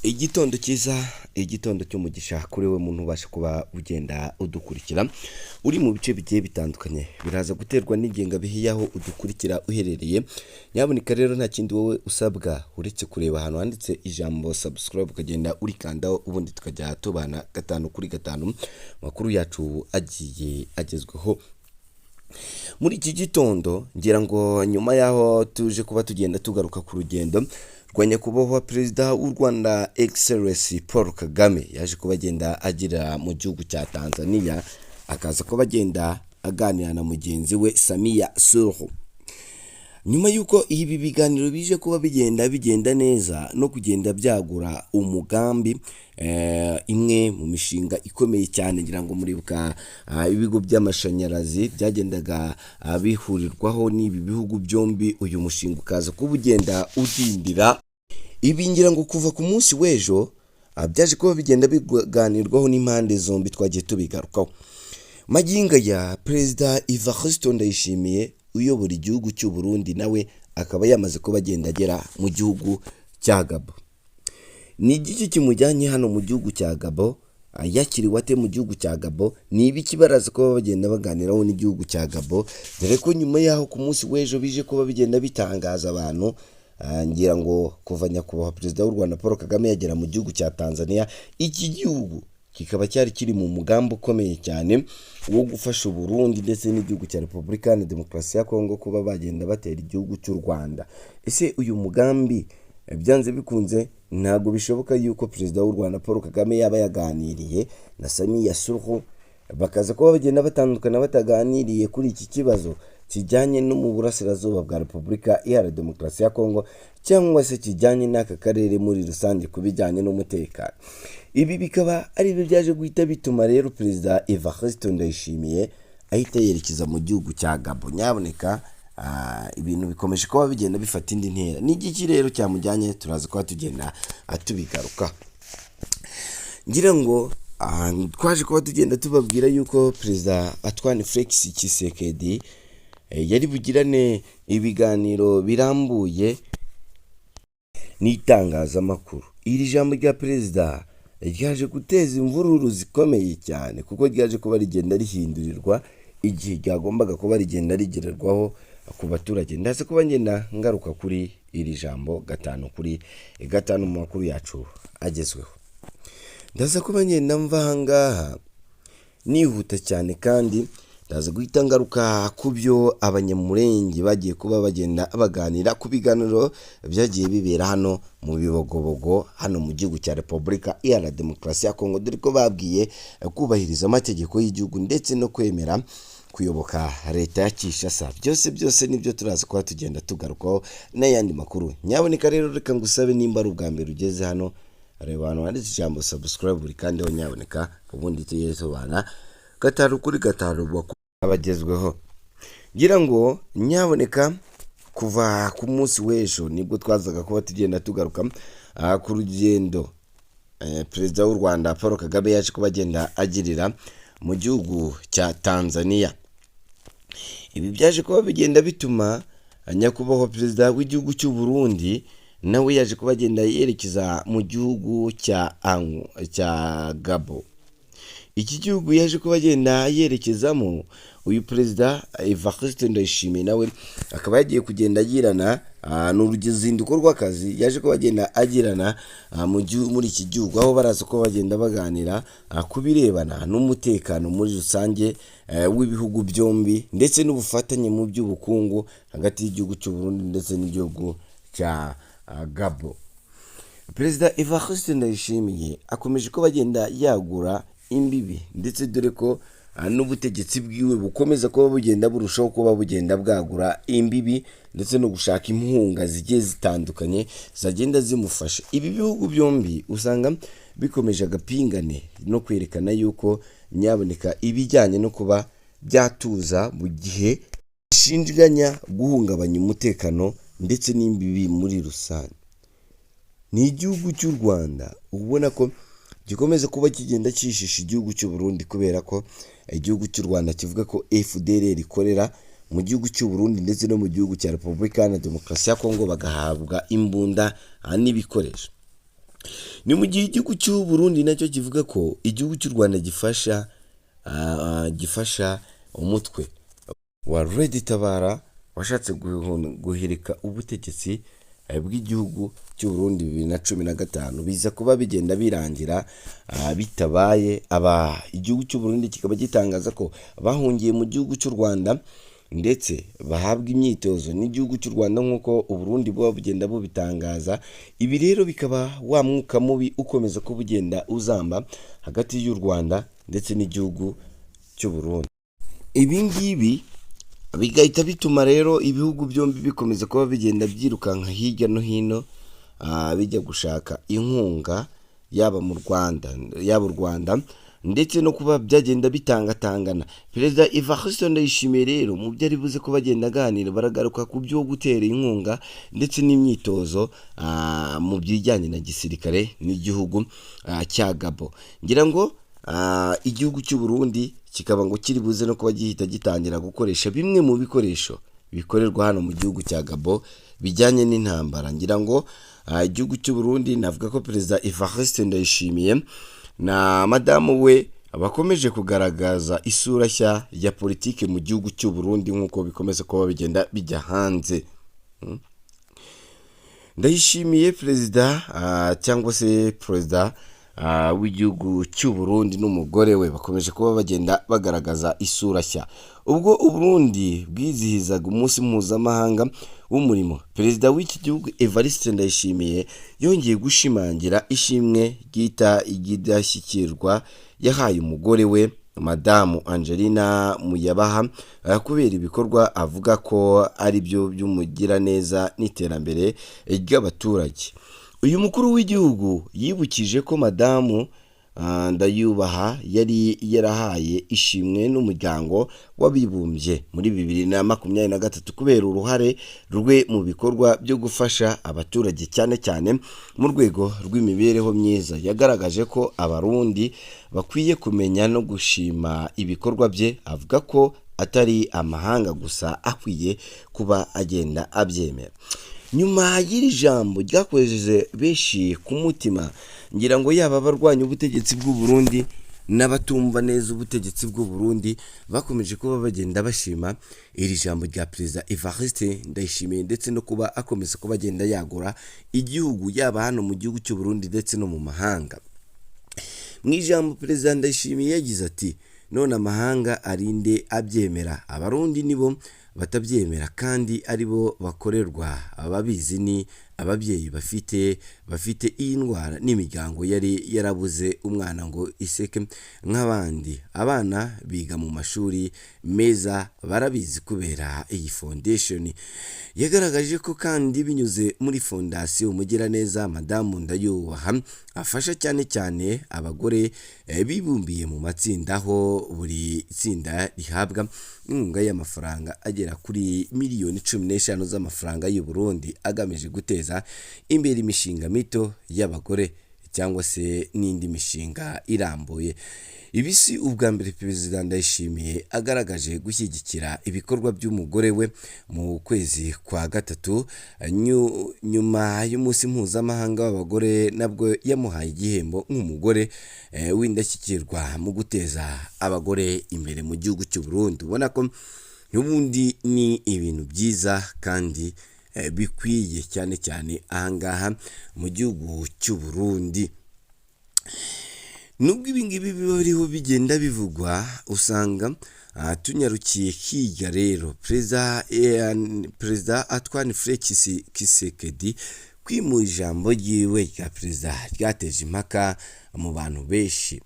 Igitondo cyiza, igitondo cy'umugisha kuri we muntu ubasha kuba ugenda udukurikira uri mu bice bigiye bitandukanye, biraza guterwa n'ingengabihe y'aho udukurikira uherereye. Nyaboneka rero nta kindi wowe usabwa uretse kureba ahantu handitse ijambo subscribe ukagenda urikandaho, ubundi tukajya tubana gatanu kuri gatanu makuru yacu agiye agezweho. Muri iki gitondo ngira ngo nyuma yaho tuje kuba tugenda tugaruka ku rugendo rwa nyakubahwa perezida w'u Rwanda Excellency Paul Kagame yaje kuba agenda agira mu gihugu cya Tanzania, akaza kuba agenda aganira na mugenzi we Samia Suluhu. Nyuma y'uko ibi biganiro bije kuba bigenda neza no kugenda byagura umugambi, imwe mu mishinga ikomeye cyane ngira ngo muribuka ibigo by'amashanyarazi byagendaga bihurirwaho n'ibi bihugu byombi, uyu mushinga ukaza kuba ugenda udindira. Ibi ngira ngo kuva ku munsi w'ejo byaje kuba bigenda biganirwaho n'impande zombi, twagiye tubigarukaho. Magingo ya Perezida Evariste Ndayishimiye uyobora igihugu cy'u Burundi nawe akaba yamaze kuba agenda agera mu gihugu cya Gabo. Ni igiki kimujyanye hano mu gihugu cya Gabo? Yakiriwe ate mu gihugu cya Gabo? Ni ibiki baraza kuba bagenda baganiraho n'igihugu cya Gabo, dore ko nyuma yaho ku munsi w'ejo bije kuba bigenda bitangaza abantu, ngira ngo kuva nyakubahwa perezida w'u Rwanda Paul Kagame yagera mu gihugu cya Tanzania, iki gihugu kikaba cyari kiri mu mugambi ukomeye cyane wo gufasha Burundi ndetse n'igihugu cya Repubulika ya Demokarasi ya Kongo kuba bagenda batera igihugu cy'u Rwanda. Ese uyu mugambi byanze bikunze ntabwo bishoboka yuko perezida w'u Rwanda Paul Kagame yaba yaganiriye na Samia Suluhu bakaza kuba bagenda batandukana bataganiriye kuri iki kibazo kijyanye no mu burasirazuba bwa Repubulika ya Demokarasi ya Kongo, cyangwa se kijyanye n'aka karere muri rusange ku bijyanye n'umutekano. Ibi bikaba ari byo byaje guhita bituma rero perezida Evariste Ndayishimiye ahita yerekeza mu gihugu cya Gabo. Nyaboneka ibintu bikomeje kuba bigenda bifata indi ntera. Ni igiki rero cyamujyanye? Turaza kuba tugenda tubigaruka. Ngira ngo twaje kuba tugenda tubabwira yuko perezida Antoine Felix Tshisekedi yari bugirane ibiganiro birambuye n'itangazamakuru. Iri jambo rya perezida ryaje guteza imvururu zikomeye cyane, kuko ryaje kuba rigenda rihindurirwa igihe ryagombaga kuba rigenda rigererwaho ku baturage. Ndaze kuba ngenda ngaruka kuri iri jambo gatanu kuri gatanu mu makuru yacu agezweho. Ndaza kuba ngenda mva ahangaha nihuta cyane, kandi ndaza guhita ngaruka ku byo abanyamurenge bagiye kuba bagenda baganira ku biganiro byagiye bibera hano mu bibogobogo hano mu gihugu cya Repubulika ya Demokarasi ya Kongo, dore ko babwiye kubahiriza amategeko y'igihugu ndetse no kwemera kuyoboka leta ya Kinshasa. Byose nibyo turaza kuba tugenda tugarukaho n'ayandi makuru. Nyaboneka rero reka ngusabe nimba ari ubwa mbere ugeze hano, reba hano handitse ijambo subscribe buri kandi ho nyaboneka, ubundi tugeze tubana gatanu kuri gatanu abagezweho. Ngira ngo nyaboneka kuva ku munsi w'ejo nibwo twazaga kuba tugenda tugaruka ku rugendo perezida w'u Rwanda Paul Kagame yaje kuba agenda agirira mu gihugu cya Tanzania. Ibi byaje kuba bigenda bituma nyakubahwa perezida w'igihugu cy'u Burundi nawe yaje kuba agenda yerekeza mu gihugu cya Gabo. Iki gihugu yaje kuba agenda yerekezamo uyu perezida Evariste Ndayishimiye nawe akaba yagiye kugenda agirana n'uruzinduko rw'akazi yaje kuba agenda agirana muri iki gihugu, aho baraza kuba bagenda baganira ku birebana n'umutekano muri rusange w'ibihugu byombi ndetse n'ubufatanye mu by'ubukungu hagati y'igihugu cy'u Burundi ndetse n'igihugu cya Gabo. Perezida Evariste Ndayishimiye akomeje kuba agenda yagura imbibi, ndetse dore ko n'ubutegetsi bwiwe bukomeza kuba bugenda burushaho kuba bugenda bwagura imbibi ndetse no gushaka impunga zigiye zitandukanye zagenda zimufasha. Ibi bihugu byombi usanga bikomeje agapingane no kwerekana yuko nyaboneka ibijyanye no kuba byatuza mu gihe bishinjanya guhungabanya umutekano ndetse n'imbibi muri rusange. Ni igihugu cy'u Rwanda ubona ko gikomeza kuba kigenda cyishisha igihugu cy'u Burundi, kubera ko igihugu cy'u Rwanda kivuga ko FDLR ikorera mu gihugu cy'u Burundi ndetse no mu gihugu cya Repubulika ya Demokarasi ya Kongo bagahabwa imbunda n'ibikoresho. ni mu gihe igihugu cy'u Burundi nacyo kivuga ko igihugu cy'u Rwanda gifasha umutwe wa Red Tabara washatse guhirika ubutegetsi bw'igihugu cy'u Burundi 2015 biza kuba bigenda birangira bitabaye igihugu cy'u Burundi kikaba gitangaza ko bahungiye mu gihugu cy'u Rwanda ndetse bahabwa imyitozo n'igihugu cy'u Rwanda nk'uko u Burundi buba bugenda bubitangaza. Ibi rero bikaba wa mwuka mubi ukomeza ko bugenda uzamba hagati y'u Rwanda ndetse n'igihugu cy'u Burundi. Ibi ngibi bigahita bituma rero ibihugu byombi bikomeza kuba bigenda byirukanka hirya no hino bijya gushaka inkunga yaba u Rwanda ndetse no kuba byagenda bitangatangana. Perezida Evariste Ndayishimiye rero mu byo ari buze ko bagenda aganira baragaruka ku byo gutera inkunga ndetse n'imyitozo mu bijyanye na gisirikare n'igihugu cya Gabon. Ngira ngo igihugu cy'u Burundi kikaba ngo kiri buze no kuba gihita gitangira gukoresha bimwe mu bikoresho bikorerwa hano mu gihugu cya Gabon bijyanye n'intambara. Ngira ngo igihugu cy'u Burundi navuga ko Perezida Evariste Ndayishimiye na madamu we bakomeje kugaragaza isura nshya ya politike mu gihugu cy'u Burundi nk'uko bikomeza kuba bigenda bijya hanze. Ndayishimiye perezida cyangwa se perezida w'igihugu cy'u Burundi n'umugore we bakomeje kuba bagenda bagaragaza isura nshya. Ubwo u Burundi bwizihizaga umunsi mpuzamahanga w'umurimo, perezida w'iki gihugu Evariste Ndayishimiye yongeye gushimangira ishimwe ryita igidashyikirwa yahaye umugore we madamu Angelina Muyabaha kubera ibikorwa avuga ko ari byo by'umugiraneza n'iterambere ry'abaturage. Uyu mukuru w'igihugu yibukije ko madamu Ndayubaha yari yarahaye ishimwe n'umuryango w'abibumbye muri 2023 kubera uruhare rwe mu bikorwa byo gufasha abaturage cyane cyane mu rwego rw'imibereho myiza. Yagaragaje ko abarundi bakwiye kumenya no gushima ibikorwa bye, avuga ko atari amahanga gusa akwiye kuba agenda abyemera. Nyuma y'iri jambo ryakojeje benshi ku mutima, ngira ngo yaba abarwanya ubutegetsi bw'u Burundi n'abatumva neza ubutegetsi bw'u Burundi bakomeje kuba bagenda bashima iri jambo rya Perezida Evariste Ndayishimiye ndetse no kuba akomeza kuba agenda yagura igihugu yaba hano mu gihugu cy'u Burundi ndetse no mu mahanga. Mu ijambo Perezida Ndayishimiye yagize ati none amahanga arinde abyemera, abarundi nibo batabyemera kandi aribo bakorerwa. Ababizi ni ababyeyi bafite iyi ndwara n'imiryango yari yarabuze umwana ngo iseke nk'abandi. Abana biga mu mashuri meza barabizi kubera iyi foundation. Yagaragaje ko kandi binyuze muri fondasiyo Umugiraneza madamu Ndayubaha afasha cyane cyane abagore bibumbiye mu matsinda, aho buri tsinda rihabwa inkunga y'amafaranga agera kuri miliyoni 15 z'amafaranga y'u Burundi agamije guteza imbere imishinga mito y'abagore cyangwa se n'indi mishinga irambuye. Ibi si ubwa mbere Perezida Ndayishimiye agaragaje gushyigikira ibikorwa by'umugore we. Mu kwezi kwa gatatu nyuma y'umunsi mpuzamahanga w'abagore nabwo yamuhaye igihembo nk'umugore w'indashyikirwa mu guteza abagore imbere mu gihugu cy'u Burundi. Ubona ko n'ubundi ni ibintu byiza kandi bikwiye cyane cyane ahangaha mu gihugu cy'u Burundi. Nubwo ibingibi biriho bigenda bivugwa, usanga tunyarukiye hirya rero Perezida Antoine Félix Tshisekedi kwimura ijambo ryiwe rya perezida ryateje impaka mu bantu benshi.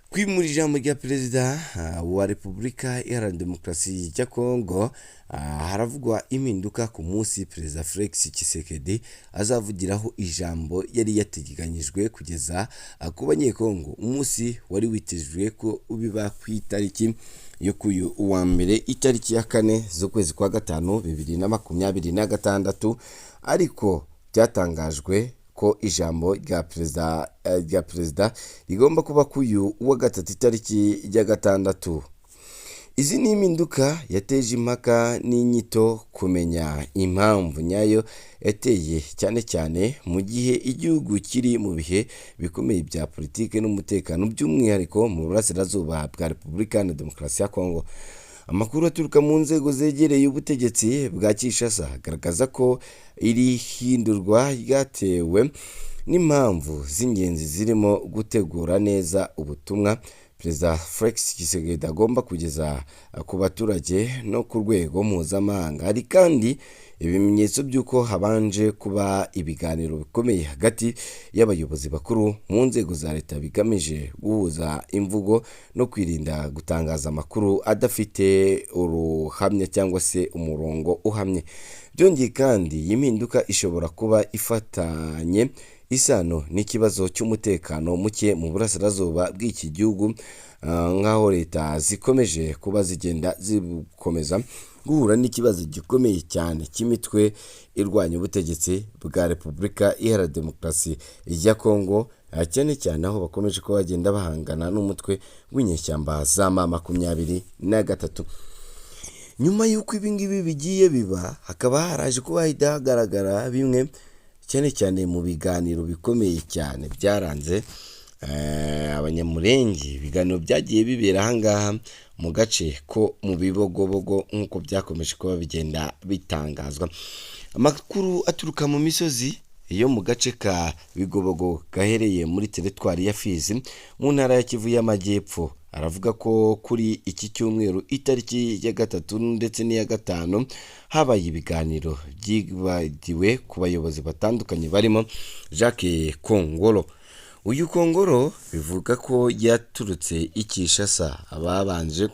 Kwimura ijambo rya perezida wa Repubulika Iharanira Demokarasi ya Kongo haravugwa impinduka ku munsi Perezida Félix Tshisekedi azavugiraho ijambo yari yateganyijwe kugeza ku banyekongo. Umunsi wari witezwe ko ubiba ku itariki yo kuyu wa mbere itariki ya 4 z'ukwezi kwa gatanu 2026, ariko byatangajwe ko ijambo rya perezida rigomba kuba kuyu wa gatatu itariki ya 6. Izi ni impinduka yateje impaka n'inyito kumenya impamvu nyayo yateye, cyane cyane mu gihe igihugu kiri mu bihe bikomeye bya politiki n'umutekano, by'umwihariko mu burasirazuba bwa Repubulika Iharanira Demokarasi ya Kongo. Amakuru aturuka mu nzego zegereye ubutegetsi bwa Kinshasa agaragaza ko iri hindurwa ryatewe n'impamvu z'ingenzi zirimo gutegura neza ubutumwa Perezida Felix Tshisekedi agomba kugeza ku baturage no ku rwego mpuzamahanga. Hari kandi ibimenyetso by'uko habanje kuba ibiganiro bikomeye hagati y'abayobozi bakuru mu nzego za leta bigamije guhuza imvugo no kwirinda gutangaza amakuru adafite uruhamya cyangwa se umurongo uhamye. Byongeye kandi iyi mpinduka ishobora kuba ifatanye isano n'ikibazo cy'umutekano muke mu burasirazuba bw'iki gihugu, nk'aho leta zikomeje kuba zigenda zikomeza guhura n'ikibazo gikomeye cyane cy'imitwe irwanya ubutegetsi bwa Repubulika Iharanira Demokarasi ya Kongo, cyane cyane aho bakomeje kuba bagenda bahangana n'umutwe w'inyeshyamba za M23. Nyuma y'uko ibingibi bigiye biba, hakaba haraje kuba hagaragara bimwe cyane cyane mu biganiro bikomeye cyane byaranze abanyamurenge. Ibiganiro byagiye bibera ahangaha mu gace ko mu Bibogobogo nk'uko byakomeje kuba bigenda bitangazwa. Amakuru aturuka mu misozi yo mu gace ka Bigobogo gahereye muri teritwari ya Fizi mu ntara ya Kivu y'Amajyepfo aravuga ko kuri iki cyumweru itariki ya 3 ndetse n'iya 5 habaye ibiganiro byibadiwe ku bayobozi batandukanye barimo Jacques Kongolo. Uyu Kongolo bivuga ko yaturutse i Kinshasa, ababanje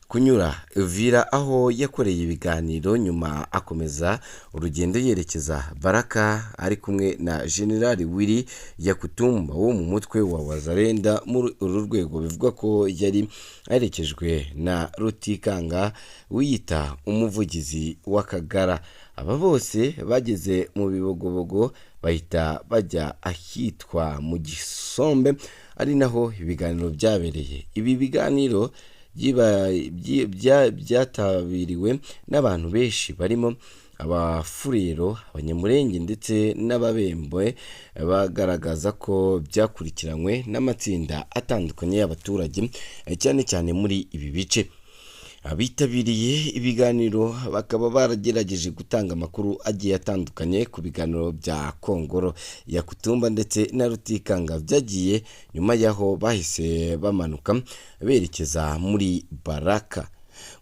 kunyura Uvira aho yakoreye ibiganiro, nyuma akomeza urugendo yerekeza Baraka ari kumwe na General Willy Yakutumba wo mu mutwe wa Wazalenda. Muri uru rwego bivuga ko yari aherekejwe na Rutikanga wiyita umuvugizi w'Akagara. Aba bose bageze mu Bibogobogo bahita bajya ahitwa mu Gisombe, ari naho ibiganiro byabereye. Ibi biganiro byatabiriwe n'abantu benshi barimo abafurero, abanyamurenge ndetse n'ababembe, bagaragaza ko byakurikiranywe n'amatsinda atandukanye y'abaturage cyane cyane muri ibi bice. Abitabiriye ibiganiro bakaba baragerageje gutanga amakuru agiye atandukanye ku biganiro bya Kongolo Yakutumba ndetse na Rutikanga byagiye nyuma yaho bahise bamanuka berekeza muri Baraka.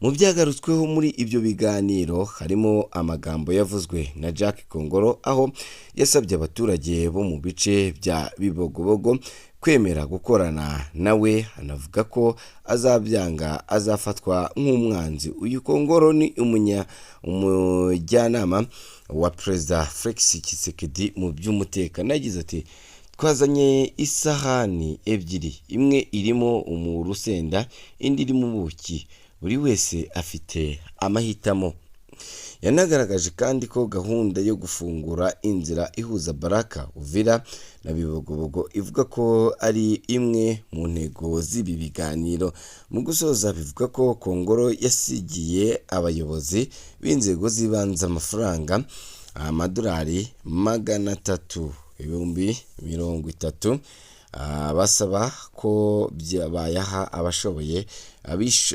Mu byagarutsweho muri ibyo biganiro harimo amagambo yavuzwe na Jacques Kongolo, aho yasabye abaturage bo mu bice bya Bibogobogo kwemera gukorana nawe, anavuga ko azabyanga azafatwa nk'umwanzi. Uyu Kongolo ni umujyanama wa Perezida Felix Tshisekedi mu by'umutekano. Yagize ati twazanye isahani ebyiri, imwe irimo urusenda indi irimo ubuki, buri wese afite amahitamo. Yanagaragaje kandi ko gahunda yo gufungura inzira ihuza Baraka, Uvira na Bibogobogo ivuga ko ari imwe mu ntego z'ibi biganiro. Mu gusoza bivuga ko Kongolo yasigiye abayobozi b'inzego z'ibanze amafaranga amadolari 330,000 basaba ko bayaha abashoboye,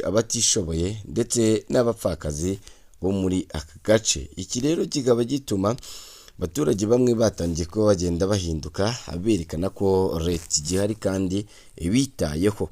abatishoboye ndetse n'abapfakazi bo muri aka gace. Iki rero kikaba gituma abaturage bamwe batangiye kuba bagenda bahinduka, berekana ko leta igihari kandi bitayeho.